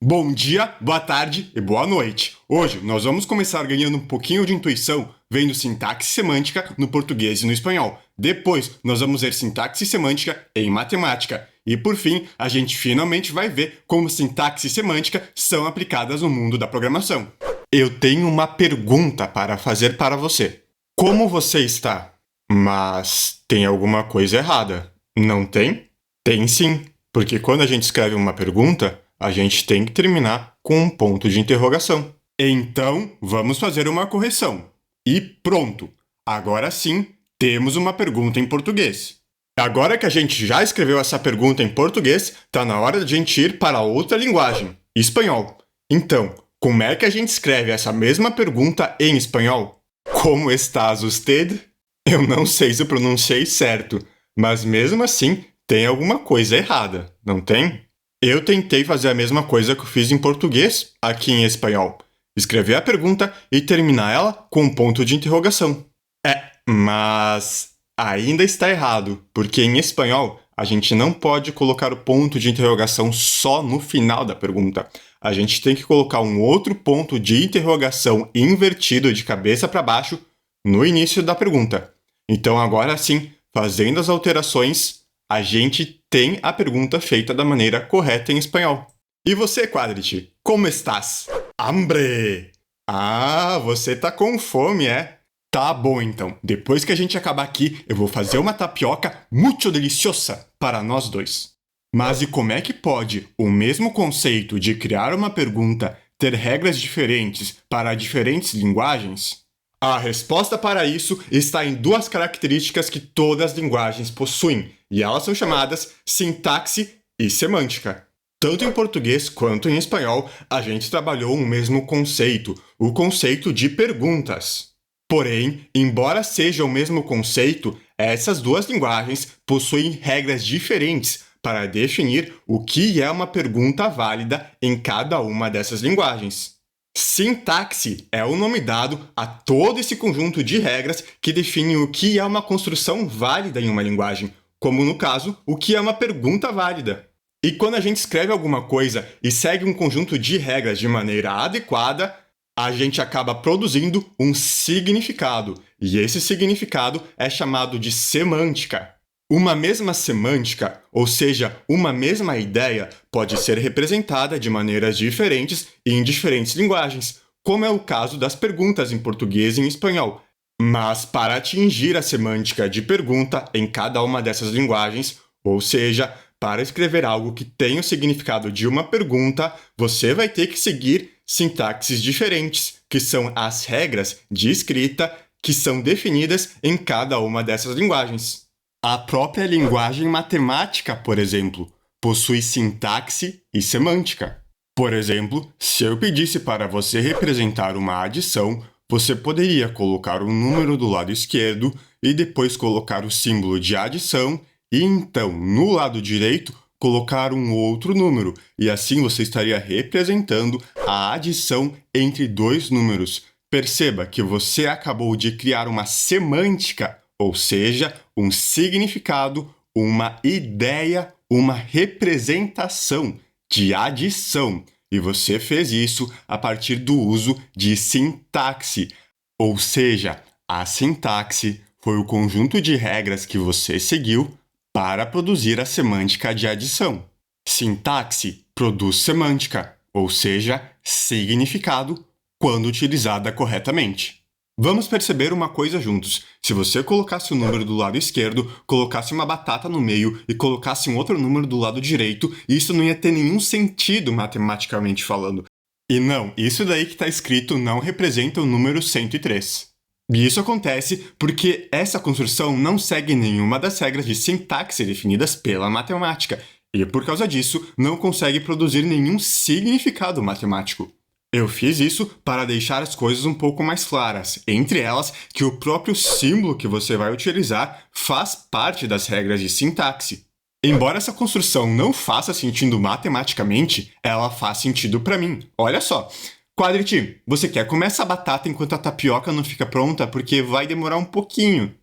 Bom dia, boa tarde e boa noite. Hoje nós vamos começar ganhando um pouquinho de intuição vendo sintaxe semântica no português e no espanhol. Depois nós vamos ver sintaxe semântica em matemática. E por fim, a gente finalmente vai ver como sintaxe e semântica são aplicadas no mundo da programação. Eu tenho uma pergunta para fazer para você. Como você está? Mas tem alguma coisa errada, não tem? Tem sim, porque quando a gente escreve uma pergunta, a gente tem que terminar com um ponto de interrogação. Então, vamos fazer uma correção. E pronto! Agora sim, temos uma pergunta em português. Agora que a gente já escreveu essa pergunta em português, tá na hora de a gente ir para outra linguagem, espanhol. Então, como é que a gente escreve essa mesma pergunta em espanhol? Como estás usted? Eu não sei se eu pronunciei certo, mas mesmo assim tem alguma coisa errada, não tem? Eu tentei fazer a mesma coisa que eu fiz em português, aqui em espanhol. Escrever a pergunta e terminar ela com um ponto de interrogação. Mas ainda está errado, porque em espanhol a gente não pode colocar o ponto de interrogação só no final da pergunta. A gente tem que colocar um outro ponto de interrogação invertido de cabeça para baixo no início da pergunta. Então agora sim, fazendo as alterações, a gente tem a pergunta feita da maneira correta em espanhol. E você, Quadrit, como estás? Hambre! Ah, você tá com fome, é? Tá bom então, depois que a gente acabar aqui, eu vou fazer uma tapioca muito deliciosa para nós dois. Mas e como é que pode o mesmo conceito de criar uma pergunta ter regras diferentes para diferentes linguagens? A resposta para isso está em duas características que todas as linguagens possuem, e elas são chamadas sintaxe e semântica. Tanto em português quanto em espanhol, a gente trabalhou o mesmo conceito, o conceito de perguntas. Porém, embora seja o mesmo conceito, essas duas linguagens possuem regras diferentes para definir o que é uma pergunta válida em cada uma dessas linguagens. Sintaxe é o nome dado a todo esse conjunto de regras que define o que é uma construção válida em uma linguagem, como no caso, o que é uma pergunta válida. E quando a gente escreve alguma coisa e segue um conjunto de regras de maneira adequada, a gente acaba produzindo um significado, e esse significado é chamado de semântica. Uma mesma semântica, ou seja, uma mesma ideia, pode ser representada de maneiras diferentes e em diferentes linguagens, como é o caso das perguntas em português e em espanhol. Mas para atingir a semântica de pergunta em cada uma dessas linguagens, ou seja, para escrever algo que tenha o significado de uma pergunta, você vai ter que seguir sintaxes diferentes, que são as regras de escrita que são definidas em cada uma dessas linguagens. A própria linguagem matemática, por exemplo, possui sintaxe e semântica. Por exemplo, se eu pedisse para você representar uma adição, você poderia colocar um número do lado esquerdo e depois colocar o símbolo de adição e então, no lado direito, colocar um outro número, e assim você estaria representando a adição entre dois números. Perceba que você acabou de criar uma semântica, ou seja, um significado, uma ideia, uma representação de adição. E você fez isso a partir do uso de sintaxe, ou seja, a sintaxe foi o conjunto de regras que você seguiu para produzir a semântica de adição. Sintaxe produz semântica, ou seja, significado, quando utilizada corretamente. Vamos perceber uma coisa juntos. Se você colocasse o número do lado esquerdo, colocasse uma batata no meio e colocasse um outro número do lado direito, isso não ia ter nenhum sentido matematicamente falando. E não, isso daí que está escrito não representa o número 103. E isso acontece porque essa construção não segue nenhuma das regras de sintaxe definidas pela matemática, e por causa disso não consegue produzir nenhum significado matemático. Eu fiz isso para deixar as coisas um pouco mais claras, entre elas que o próprio símbolo que você vai utilizar faz parte das regras de sintaxe. Embora essa construção não faça sentido matematicamente, ela faz sentido para mim. Olha só. Quadrit, você quer comer essa batata enquanto a tapioca não fica pronta porque vai demorar um pouquinho?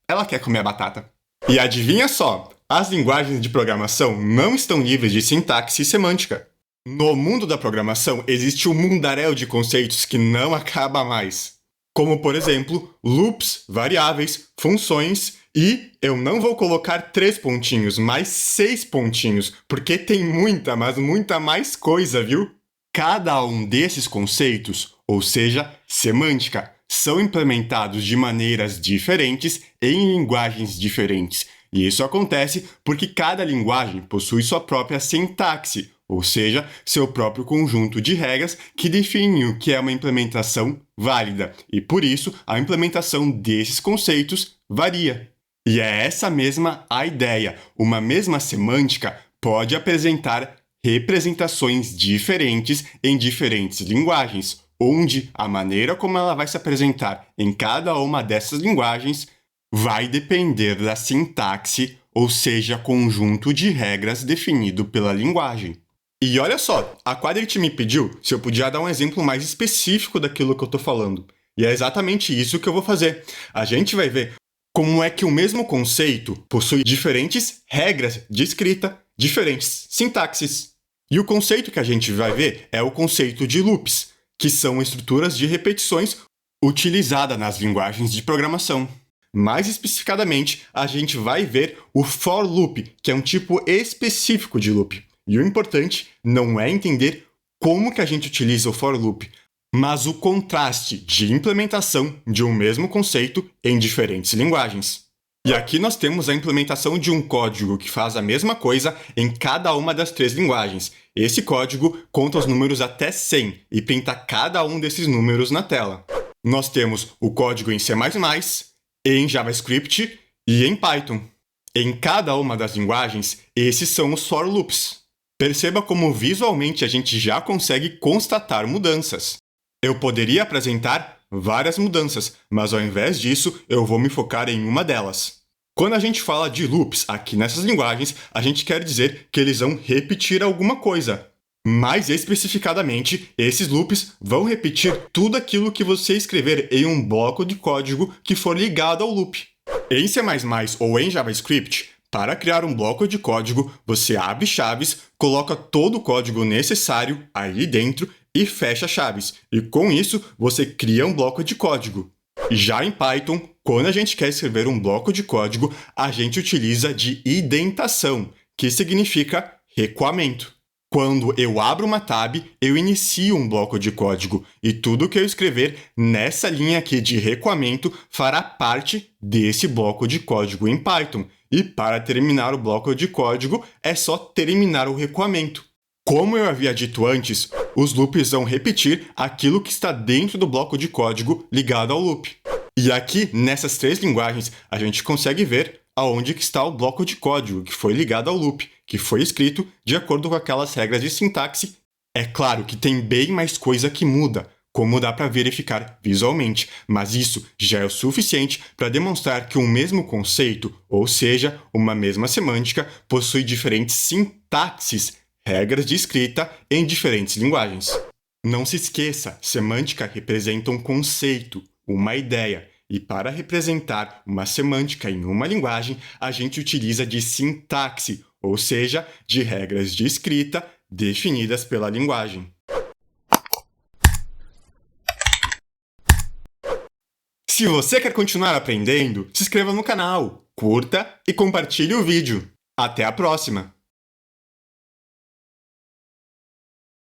Ela quer comer a batata. E adivinha só, as linguagens de programação não estão livres de sintaxe e semântica. No mundo da programação, existe um mundaréu de conceitos que não acaba mais. Como, por exemplo, loops, variáveis, funções e eu não vou colocar 3 pontinhos, mas 6 pontinhos, porque tem muita, mas muita mais coisa, viu? Cada um desses conceitos, ou seja, semântica, são implementados de maneiras diferentes em linguagens diferentes. E isso acontece porque cada linguagem possui sua própria sintaxe, ou seja, seu próprio conjunto de regras que definem o que é uma implementação válida. E por isso, a implementação desses conceitos varia. E é essa mesma a ideia. Uma mesma semântica pode apresentar representações diferentes em diferentes linguagens, onde a maneira como ela vai se apresentar em cada uma dessas linguagens vai depender da sintaxe, ou seja, conjunto de regras definido pela linguagem. E olha só, a Quadrit me pediu se eu podia dar um exemplo mais específico daquilo que eu estou falando. E é exatamente isso que eu vou fazer. A gente vai ver como é que o mesmo conceito possui diferentes regras de escrita, diferentes sintaxes. E o conceito que a gente vai ver é o conceito de loops, que são estruturas de repetições utilizadas nas linguagens de programação. Mais especificadamente, a gente vai ver o for loop, que é um tipo específico de loop. E o importante não é entender como que a gente utiliza o for loop, mas o contraste de implementação de um mesmo conceito em diferentes linguagens. E aqui nós temos a implementação de um código que faz a mesma coisa em cada uma das 3 linguagens. Esse código conta os números até 100 e pinta cada um desses números na tela. Nós temos o código em C++, em JavaScript e em Python. Em cada uma das linguagens, esses são os for loops. Perceba como visualmente a gente já consegue constatar mudanças. Eu poderia apresentar várias mudanças, mas ao invés disso, eu vou me focar em uma delas. Quando a gente fala de loops aqui nessas linguagens, a gente quer dizer que eles vão repetir alguma coisa. Mais especificadamente, esses loops vão repetir tudo aquilo que você escrever em um bloco de código que for ligado ao loop. Em C++ ou em JavaScript, para criar um bloco de código, você abre chaves, coloca todo o código necessário aí dentro e fecha chaves. E com isso, você cria um bloco de código. Já em Python, quando a gente quer escrever um bloco de código, a gente utiliza de indentação, que significa recuamento. Quando eu abro uma tab, eu inicio um bloco de código e tudo que eu escrever nessa linha aqui de recuamento fará parte desse bloco de código em Python. E para terminar o bloco de código, é só terminar o recuamento. Como eu havia dito antes, os loops vão repetir aquilo que está dentro do bloco de código ligado ao loop. E aqui, nessas 3 linguagens, a gente consegue ver aonde que está o bloco de código que foi ligado ao loop, que foi escrito de acordo com aquelas regras de sintaxe. É claro que tem bem mais coisa que muda, como dá para verificar visualmente, mas isso já é o suficiente para demonstrar que um mesmo conceito, ou seja, uma mesma semântica, possui diferentes sintaxes, regras de escrita em diferentes linguagens. Não se esqueça, semântica representa um conceito, uma ideia, e para representar uma semântica em uma linguagem, a gente utiliza de sintaxe, ou seja, de regras de escrita definidas pela linguagem. Se você quer continuar aprendendo, se inscreva no canal, curta e compartilhe o vídeo. Até a próxima!